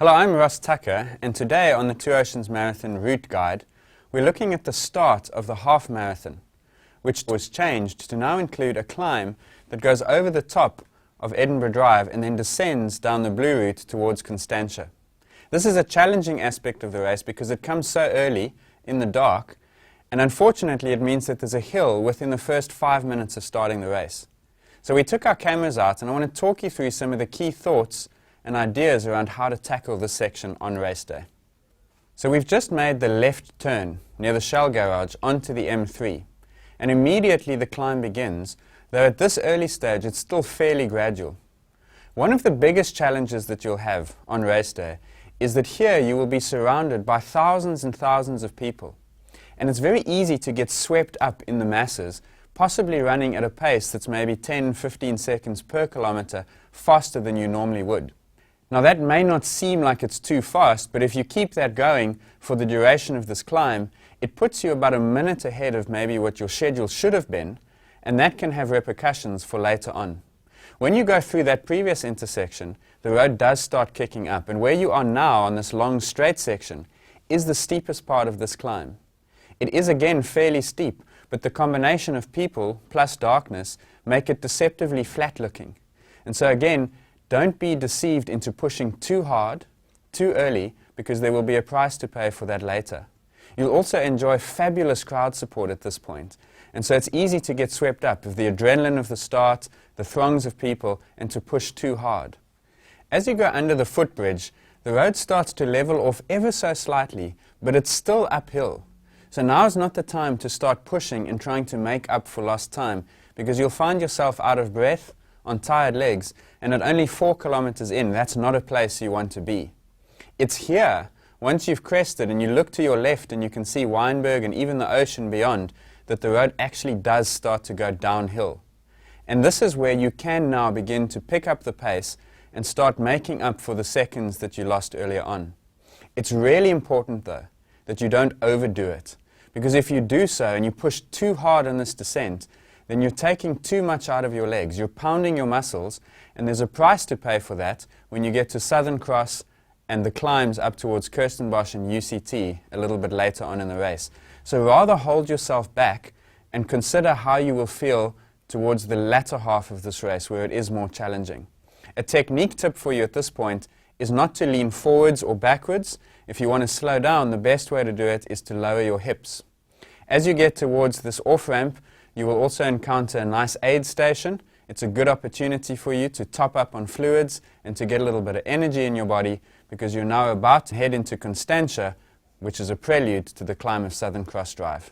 Hello, I'm Ross Tucker, and today on the Two Oceans Marathon Route Guide, we're looking at the start of the half marathon, which was changed to now include a climb that goes over the top of Edinburgh Drive and then descends down the blue route towards Constantia. This is a challenging aspect of the race because it comes so early in the dark, and unfortunately it means that there's a hill within the first 5 minutes of starting the race. So we took our cameras out, and I want to talk you through some of the key thoughts and ideas around how to tackle this section on race day. So we've just made the left turn near the Shell garage onto the M3, and immediately the climb begins, though at this early stage it's still fairly gradual. One of the biggest challenges that you'll have on race day is that here you will be surrounded by thousands and thousands of people, and it's very easy to get swept up in the masses, possibly running at a pace that's maybe 10-15 seconds per kilometer faster than you normally would. Now that may not seem like it's too fast, but if you keep that going for the duration of this climb, it puts you about a minute ahead of maybe what your schedule should have been, and that can have repercussions for later on. When you go through that previous intersection, the road does start kicking up, and where you are now on this long straight section is the steepest part of this climb. It is again fairly steep, but the combination of people plus darkness make it deceptively flat looking. And so again, don't be deceived into pushing too hard, too early, because there will be a price to pay for that later. You'll also enjoy fabulous crowd support at this point, and so it's easy to get swept up with the adrenaline of the start, the throngs of people, and to push too hard. As you go under the footbridge, the road starts to level off ever so slightly, but it's still uphill. So now is not the time to start pushing and trying to make up for lost time, because you'll find yourself out of breath, on tired legs, and at only 4 kilometers in, that's not a place you want to be. It's here, once you've crested and you look to your left and you can see Wynberg and even the ocean beyond, that the road actually does start to go downhill. And this is where you can now begin to pick up the pace and start making up for the seconds that you lost earlier on. It's really important though that you don't overdo it, because if you do so and you push too hard on this descent, then you're taking too much out of your legs, you're pounding your muscles, and there's a price to pay for that when you get to Southern Cross and the climbs up towards Kirstenbosch and UCT a little bit later on in the race. So rather hold yourself back and consider how you will feel towards the latter half of this race where it is more challenging. A technique tip for you at this point is not to lean forwards or backwards. If you want to slow down, the best way to do it is to lower your hips. As you get towards this off-ramp, you will also encounter a nice aid station. It's a good opportunity for you to top up on fluids and to get a little bit of energy in your body, because you're now about to head into Constantia, which is a prelude to the climb of Southern Cross Drive.